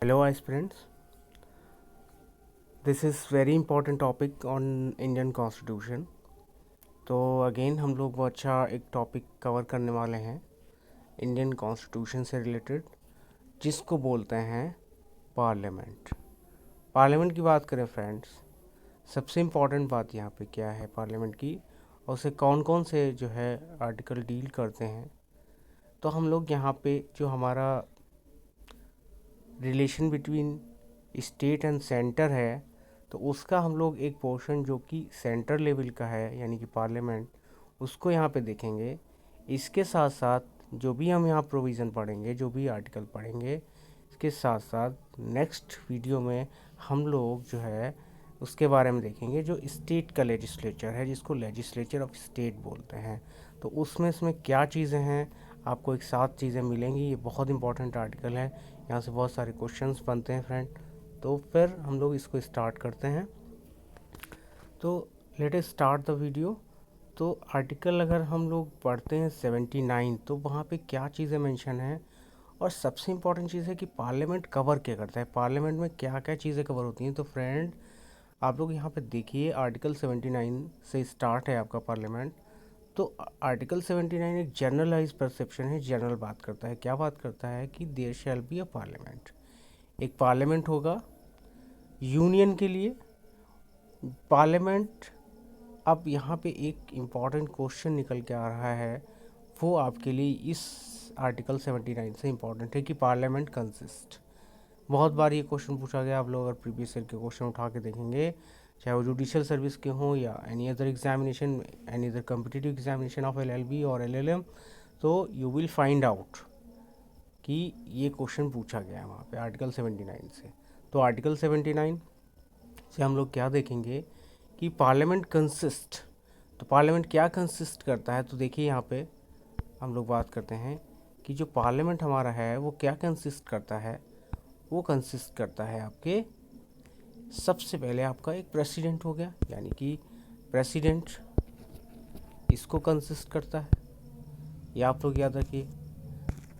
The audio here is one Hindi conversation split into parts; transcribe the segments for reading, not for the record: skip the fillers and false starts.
Hello aspirants, this is very important topic on Indian Constitution। तो अगेन हम लोग बहुत अच्छा एक टॉपिक कवर करने वाले हैं इंडियन कॉन्स्टिट्यूशन से रिलेटेड, जिसको बोलते हैं पार्लियामेंट। पार्लियामेंट की बात करें फ्रेंड्स, सबसे इम्पॉर्टेंट बात यहाँ पे क्या है पार्लियामेंट की, और उसे कौन कौन से जो है आर्टिकल डील करते हैं। तो हम लोग यहाँ पे जो हमारा relation between state and centre है, तो उसका हम लोग एक पोर्शन जो कि सेंटर लेवल का है यानी कि पार्लियामेंट, उसको यहाँ पे देखेंगे। इसके साथ साथ जो भी हम यहाँ प्रोविज़न पढ़ेंगे, जो भी आर्टिकल पढ़ेंगे, इसके साथ साथ नेक्स्ट वीडियो में हम लोग जो है उसके बारे में देखेंगे जो स्टेट का लेजिस्लेचर है, जिसको लेजिस्लेचर ऑफ स्टेट बोलते हैं। तो उसमें क्या चीज़ें हैं, आपको एक साथ चीज़ें मिलेंगी। ये बहुत इंपॉर्टेंट आर्टिकल है, यहाँ से बहुत सारे क्वेश्चंस बनते हैं फ्रेंड। तो फिर हम लोग इसको स्टार्ट करते हैं। तो let us start the video. तो आर्टिकल अगर हम लोग पढ़ते हैं 79, तो वहाँ पे क्या चीज़ें मेंशन हैं, और सबसे इम्पॉर्टेंट चीज़ है कि पार्लियामेंट कवर क्या करता है, पार्लियामेंट में क्या क्या चीज़ें कवर होती हैं। तो फ्रेंड आप लोग यहाँ पे देखिए, आर्टिकल 79 से स्टार्ट है आपका पार्लियामेंट। तो आर्टिकल 79 एक जनरलाइज परसेप्शन है, जनरल बात करता है। क्या बात करता है कि there shall be a parliament, एक पार्लियामेंट होगा यूनियन के लिए। पार्लियामेंट, अब यहाँ पे एक इम्पॉर्टेंट क्वेश्चन निकल के आ रहा है, वो आपके लिए इस आर्टिकल 79 से इम्पॉर्टेंट है कि पार्लियामेंट कंसिस्ट। बहुत बार ये क्वेश्चन पूछा गया, आप लोग अगर प्रीवियस ईयर के क्वेश्चन उठा के देखेंगे, चाहे वो जुडिशियल सर्विस के हों या any other examination, any other competitive examination of LLB और LLM, तो यू विल फाइंड आउट कि ये क्वेश्चन पूछा गया है वहाँ पे आर्टिकल 79 से। तो आर्टिकल 79 से हम लोग क्या देखेंगे कि पार्लियामेंट कंसिस्ट, तो पार्लियामेंट क्या कंसिस्ट करता है। तो देखिए यहाँ पे हम लोग बात करते हैं कि जो पार्लियामेंट हमारा है वो क्या कंसिस्ट करता है। वो कंसिस्ट करता है आपके, सबसे पहले आपका एक प्रेसिडेंट हो गया, यानी कि प्रेसिडेंट इसको कंसिस्ट करता है, ये आप लोग याद रखिए।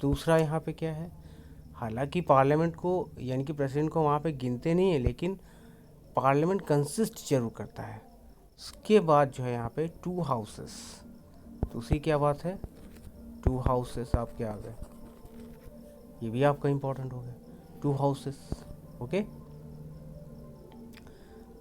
दूसरा यहाँ पे क्या है, हालांकि पार्लियामेंट को यानी कि प्रेसिडेंट को वहाँ पे गिनते नहीं है, लेकिन पार्लियामेंट कंसिस्ट जरूर करता है। उसके बाद जो है यहाँ पे टू हाउसेस, दूसरी क्या बात है, टू हाउसेस आपके आ गए, ये भी आपका इम्पोर्टेंट हो गया, टू हाउसेस। ओके,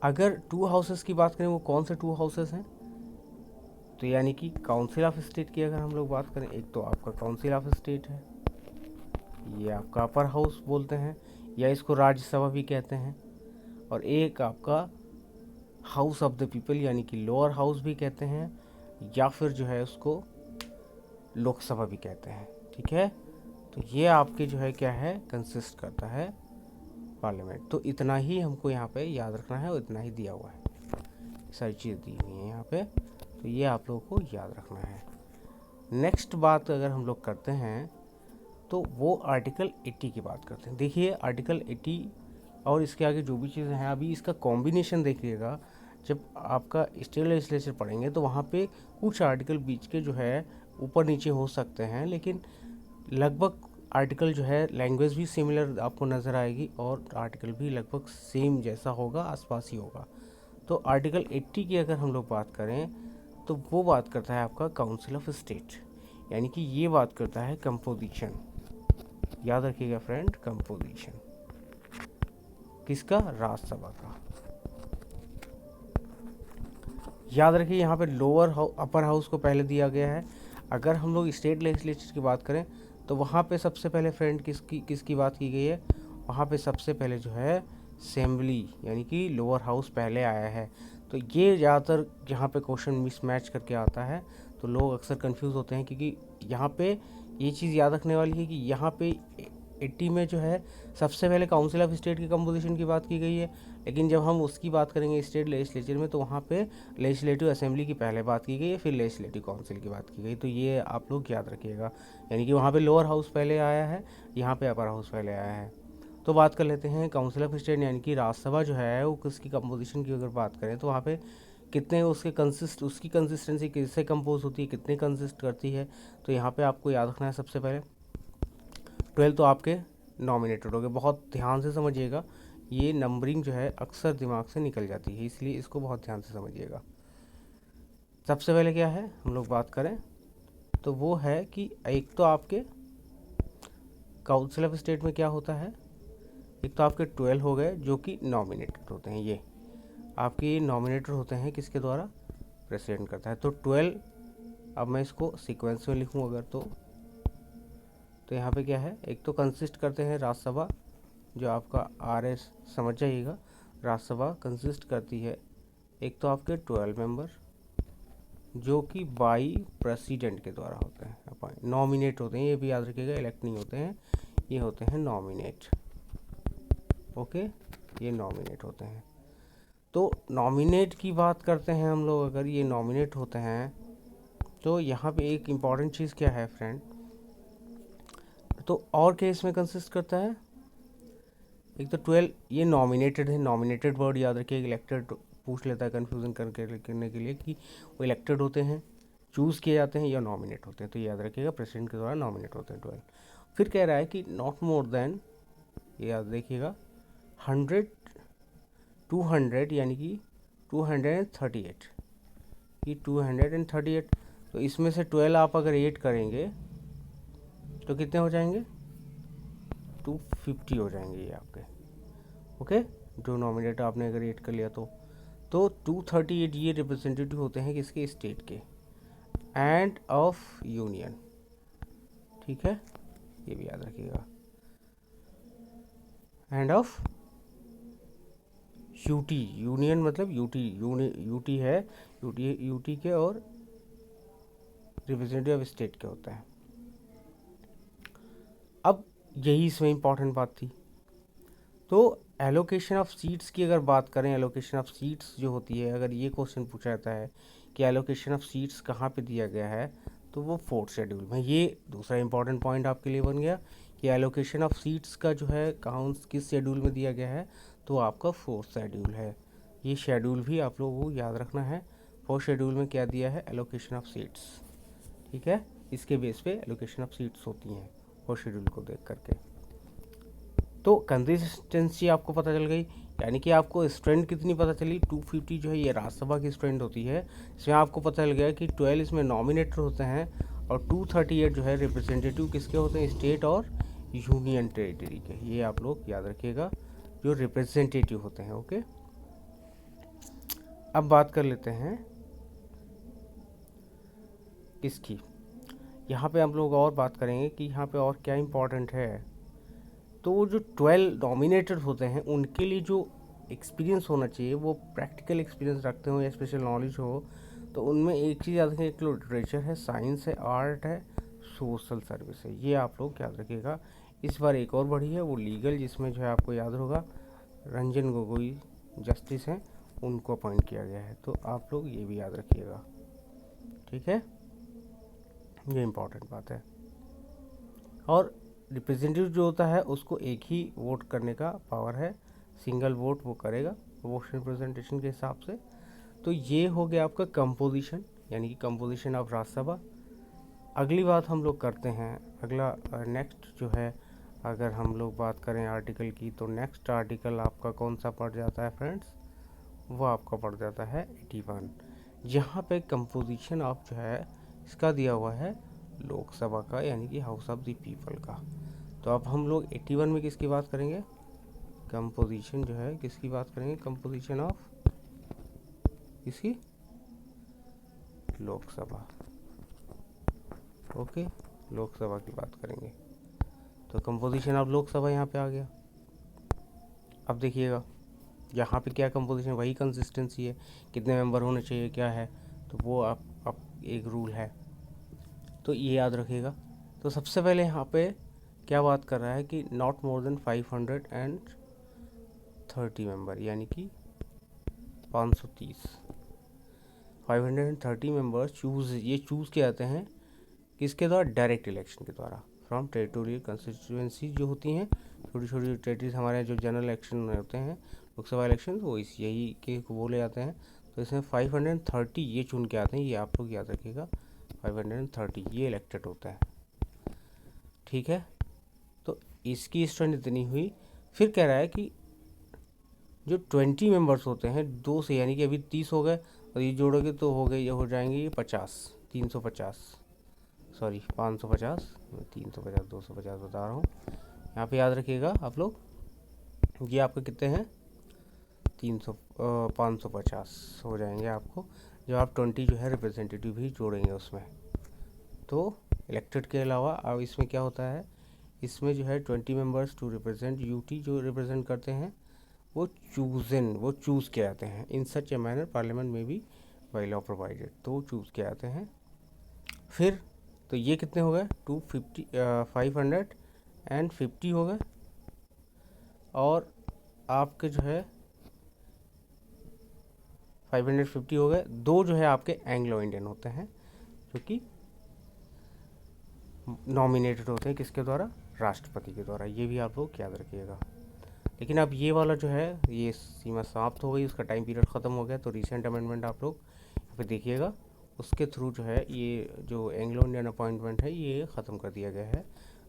अगर टू हाउसेस की बात करें, वो कौन से टू हाउसेस हैं, तो यानी कि काउंसिल ऑफ स्टेट की अगर हम लोग बात करें, एक तो आपका काउंसिल ऑफ स्टेट है, ये आपका अपर हाउस बोलते हैं या इसको राज्यसभा भी कहते हैं, और एक आपका हाउस ऑफ द पीपल यानी कि लोअर हाउस भी कहते हैं, या फिर जो है उसको लोकसभा भी कहते हैं। ठीक है, तो ये आपके जो है क्या है, कंसिस्ट करता है पार्लियामेंट। तो इतना ही हमको यहाँ पे याद रखना है, और इतना ही दिया हुआ है, सारी चीज़ दी हुई है यहाँ पे, तो ये आप लोगों को याद रखना है। नेक्स्ट बात अगर हम लोग करते हैं, तो वो आर्टिकल 80 की बात करते हैं। देखिए आर्टिकल 80 और इसके आगे जो भी चीज़ें हैं, अभी इसका कॉम्बिनेशन देखिएगा। जब आपका स्टेट लेजिस्लेचर पढ़ेंगे तो वहाँ पे कुछ आर्टिकल बीच के जो है ऊपर नीचे हो सकते हैं, लेकिन लगभग आर्टिकल जो है लैंग्वेज भी सिमिलर आपको नज़र आएगी, और आर्टिकल भी लगभग सेम जैसा होगा, आसपास ही होगा। तो आर्टिकल 80 की अगर हम लोग बात करें, तो वो बात करता है आपका काउंसिल ऑफ स्टेट, यानी कि ये बात करता है कंपोजिशन। याद रखिएगा फ्रेंड, कंपोजिशन किसका, राज्यसभा का। याद रखिए यहाँ पे लोअर अपर हाउस को पहले दिया गया है। अगर हम लोग स्टेट लेजिस्लेचर की बात करें, तो वहाँ पे सबसे पहले फ्रेंड किसकी बात की गई है, वहाँ पे सबसे पहले जो है असेंबली यानी कि लोअर हाउस पहले आया है। तो ये ज़्यादातर यहाँ पे क्वेश्चन मिसमैच करके आता है, तो लोग अक्सर कंफ्यूज होते हैं, क्योंकि यहाँ पे ये चीज़ याद रखने वाली है कि यहाँ पे 80 में जो है सबसे पहले काउंसिल ऑफ स्टेट की कंपोजिशन की बात की गई है, लेकिन जब हम उसकी बात करेंगे स्टेट लेजिस्लेचर में, तो वहाँ पे लेजिस्लेटिव असेंबली की पहले बात की गई है, फिर लेजिस्लेटिव काउंसिल की बात की गई। तो ये आप लोग याद रखिएगा, यानी कि वहाँ पे लोअर हाउस पहले आया है, यहाँ पे अपर हाउस पहले आया है। तो बात कर लेते हैं काउंसिल ऑफ स्टेट यानी कि राज्यसभा जो है वो किसकी कंपोजिशन की अगर बात करें, तो वहाँ पे कितने उसकी कंसिस्टेंसी किससे कंपोज होती है, कितने कंसिस्ट करती है। तो यहाँ पे आपको याद रखना है सबसे पहले 12 तो आपके नॉमिनेटेड हो गए। बहुत ध्यान से समझिएगा, ये नंबरिंग जो है अक्सर दिमाग से निकल जाती है, इसलिए इसको बहुत ध्यान से समझिएगा। सबसे पहले क्या है हम लोग बात करें तो वो है कि एक तो आपके काउंसिल ऑफ स्टेट में क्या होता है, एक तो आपके 12 हो गए जो कि नॉमिनेटेड होते हैं, ये आपके नॉमिनेटेड होते हैं किसके द्वारा, प्रेसिडेंट करता है। तो 12, अब मैं इसको सीक्वेंस में लिखूं अगर तो यहाँ पे क्या है, एक तो कंसिस्ट करते हैं राज्यसभा, जो आपका RS समझ जाइएगा, राज्यसभा कंसिस्ट करती है एक तो आपके 12 मेंबर जो कि बाई प्रेसिडेंट के द्वारा होते हैं, अपॉइंट नॉमिनेट होते हैं, ये भी याद रखिएगा, इलेक्ट नहीं होते हैं, ये होते हैं नॉमिनेट। ओके, ये नॉमिनेट होते हैं। तो नॉमिनेट की बात करते हैं हम लोग, अगर ये नॉमिनेट होते हैं तो यहाँ पे एक इम्पॉर्टेंट चीज़ क्या है फ्रेंड, तो और क्या इसमें कंसिस्ट करता है, एक तो 12 ये नॉमिनेटेड है, नॉमिनेटेड वर्ड याद रखिए, इलेक्टेड पूछ लेता है कन्फ्यूज़न करने के लिए कि वो इलेक्टेड होते हैं, चूज़ किए जाते हैं या नॉमिनेट होते हैं, तो याद रखिएगा प्रेसिडेंट के द्वारा नॉमिनेट होते हैं 12। फिर कह रहा है कि नॉट मोर देन, याद देखिएगा 100 200 यानी कि 238, ये 238, तो इसमें से 12 आप अगर 8 करेंगे तो कितने हो जाएंगे, 250 हो जाएंगे ये आपके। ओके, जो नॉमिनेट आपने अगर 8 कर लिया तो 238 ये रिप्रेजेंटेटिव होते हैं किसके, स्टेट के एंड ऑफ यूनियन। ठीक है, ये भी याद रखिएगा, एंड ऑफ यूटी, यूनियन मतलब यूटी है, यूटी के और रिप्रेजेंटेटिव ऑफ स्टेट के होता है। अब यही इसमें इंपॉर्टेंट बात थी। तो एलोकेशन ऑफ सीट्स की अगर बात करें, एलोकेशन ऑफ सीट्स जो होती है, अगर ये क्वेश्चन पूछा जाता है कि एलोकेशन ऑफ सीट्स कहाँ पे दिया गया है, तो वो 4th शेड्यूल में। ये दूसरा इंपॉर्टेंट पॉइंट आपके लिए बन गया कि एलोकेशन ऑफ सीट्स का जो है कहाँ किस शेड्यूल में दिया गया है, तो आपका 4th शेड्यूल है। ये शेड्यूल भी आप लोगों को याद रखना है, 4th शेड्यूल में क्या दिया है, एलोकेशन ऑफ सीट्स। ठीक है, इसके बेस पे एलोकेशन ऑफ सीट्स होती हैं 4th शेड्यूल को देख करके। तो कंसिस्टेंसी आपको पता चल गई, यानी कि आपको स्ट्रेंथ कितनी पता चली, 250 जो है ये राज्यसभा की स्ट्रेंथ होती है, इसमें आपको पता चल गया कि 12 इसमें नॉमिनेटर होते हैं और 238 जो है रिप्रेजेंटेटिव किसके होते हैं, स्टेट और यूनियन टेरिटरी के। ये आप लोग याद रखिएगा, जो रिप्रेजेंटेटिव होते हैं। ओके, अब बात कर लेते हैं किसकी, यहाँ पे हम लोग और बात करेंगे कि यहाँ पे और क्या इम्पोर्टेंट है। तो वो जो 12 नॉमिनेटेड होते हैं उनके लिए जो एक्सपीरियंस होना चाहिए, वो प्रैक्टिकल एक्सपीरियंस रखते हो या स्पेशल नॉलेज हो, तो उनमें एक चीज़ याद रखें, एक लिटरेचर है, साइंस है, आर्ट है, सोशल सर्विस है, ये आप लोग याद रखिएगा। इस बार एक और बढ़ी है वो लीगल, जिसमें जो है आपको याद होगा रंजन गोगोई जस्टिस हैं, उनको अपॉइंट किया गया है, तो आप लोग ये भी याद रखिएगा। ठीक है, ये इम्पोर्टेंट बात है। और रिप्रेजेंटेटिव जो होता है उसको एक ही वोट करने का पावर है, सिंगल वोट वो करेगा वोट रिप्रेजेंटेशन के हिसाब से। तो ये हो गया आपका कंपोजिशन, यानी कि कंपोजिशन ऑफ राज्यसभा। अगली बात हम लोग करते हैं, अगला नेक्स्ट जो है, अगर हम लोग बात करें आर्टिकल की, तो नेक्स्ट आर्टिकल आपका कौन सा पड़ जाता है फ्रेंड्स, वो आपका पड़ जाता है 81, जहाँ पे कंपोजिशन ऑफ जो है इसका दिया हुआ है लोकसभा का, यानी कि हाउस ऑफ द पीपल का। तो अब हम लोग 81 में किसकी बात करेंगे, कंपोजिशन जो है किसकी बात करेंगे, कंपोजिशन ऑफ किसकी, लोकसभा। ओके, लोकसभा की बात करेंगे, तो कंपोजिशन ऑफ लोकसभा यहाँ पे आ गया। अब देखिएगा यहाँ पे क्या कंपोजिशन, वही कंसिस्टेंसी है, कितने मेंबर होने चाहिए क्या है, तो वो आप एक रूल है, तो ये याद रखिएगा। तो सबसे पहले यहाँ पे क्या बात कर रहा है कि नॉट मोर देन 530 मेंबर, यानी कि 530 530 मेंबर्स चूज़, ये चूज़ किए जाते हैं किसके द्वारा, डायरेक्ट इलेक्शन के द्वारा, फ्रॉम टेरिटोरियल कंस्टिट्यूएंसी जो होती हैं, छोटी छोटी टेरिटरीज हमारे जो जनरल इलेक्शन होते हैं, लोकसभा इलेक्शन, वो इस यही के बोले जाते हैं। तो इसमें 530 ये चुन के आते हैं, ये आप लोग याद रखिएगा, 530 ये इलेक्टेड होता है। ठीक है, तो इसकी स्ट्रेंथ इतनी हुई। फिर कह रहा है कि जो 20 मेंबर्स होते हैं दो से, यानी कि अभी 30 हो गए और ये जोड़ोगे तो हो गए, ये हो जाएंगे ये 50, 350, सॉरी 550, 350, 250 बता रहा हूँ। यहाँ पे याद रखिएगा आप लोग, ये आपके कितने हैं 550 हो जाएंगे आपको, जब आप 20 जो है रिप्रेजेंटेटिव भी जोड़ेंगे उसमें। तो इलेक्टेड के अलावा अब इसमें क्या होता है, इसमें जो है 20 मेंबर्स टू रिप्रेजेंट यूटी, जो रिप्रेजेंट करते हैं वो चूज़ किए जाते हैं। इन सच ए मैनर पार्लियामेंट में भी बाई लॉ प्रोवाइडेड, तो चूज़ किए जाते हैं। फिर तो ये कितने हो गए 550 हो गए, और आपके जो है 550 हो गए। दो जो है आपके एंग्लो इंडियन होते हैं, जो कि नॉमिनेटेड होते हैं किसके द्वारा, राष्ट्रपति के द्वारा। ये भी आप लोग याद रखिएगा। लेकिन अब ये वाला जो है ये सीमा समाप्त हो गई, उसका टाइम पीरियड ख़त्म हो गया। तो रिसेंट अमेंडमेंट आप लोग यहाँ पे देखिएगा, उसके थ्रू जो है ये जो एंग्लो इंडियन अपॉइंटमेंट है ये ख़त्म कर दिया गया है।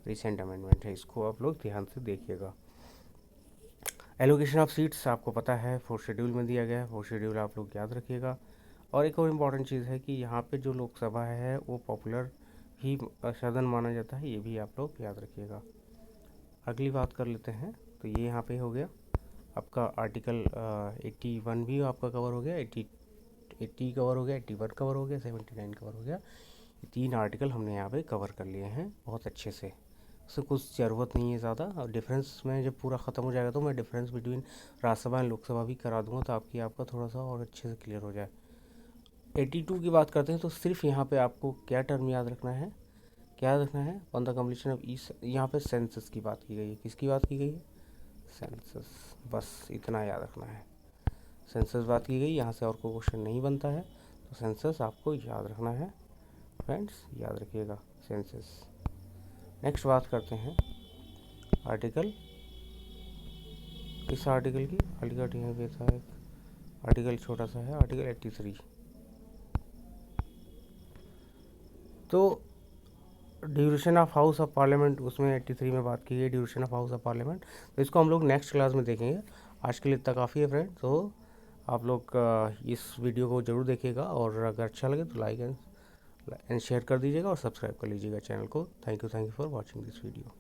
रिसेंट अमेंडमेंट है, इसको आप लोग ध्यान से देखिएगा। एलोकेशन ऑफ सीट्स आपको पता है 4th शेड्यूल में दिया गया है, 4th शेड्यूल आप लोग याद रखिएगा। और एक और इम्पॉर्टेंट चीज़ है कि यहाँ पे जो लोकसभा है वो पॉपुलर ही सदन माना जाता है, ये भी आप लोग याद रखिएगा। अगली बात कर लेते हैं, तो ये यहाँ पे हो गया आपका आर्टिकल 81 भी आपका कवर हो गया, 80 कवर हो गया, 81 कवर हो गया, 79 कवर हो गया। ये 3 आर्टिकल हमने यहाँ पे कवर कर लिए हैं बहुत अच्छे से, उससे कुछ ज़रूरत नहीं है ज़्यादा। और डिफरेंस में जब पूरा ख़त्म हो जाएगा तो मैं difference between Rajya Sabha and Lok Sabha भी करा दूंगा, तो आपका थोड़ा सा और अच्छे से क्लियर हो जाए। 82 की बात करते हैं, तो सिर्फ यहाँ पे आपको क्या टर्म याद रखना है, क्या याद रखना है, on the completion of each, यहाँ पे सेंसस की बात की गई है। किसकी बात की गई है, सेंसस, बस इतना याद रखना है। सेंसस बात की गई, यहाँ से और कोई क्वेश्चन नहीं बनता है, तो सेंसस आपको याद रखना है फ्रेंड्स, याद रखिएगा सेंसस। नेक्स्ट बात करते हैं आर्टिकल, इस आर्टिकल की आर्टिकल यहाँ पे था एक आर्टिकल छोटा सा है, आर्टिकल 83। तो duration of house of parliament, उसमें 83 में बात की गई duration of house of parliament, तो इसको हम लोग नेक्स्ट क्लास में देखेंगे। आज के लिए इतना काफ़ी है फ्रेंड। तो आप लोग इस वीडियो को ज़रूर देखिएगा, और अगर अच्छा लगे तो लाइक एंड शेयर कर दीजिएगा और सब्सक्राइब कर लीजिएगा चैनल को। Thank you for watching this video.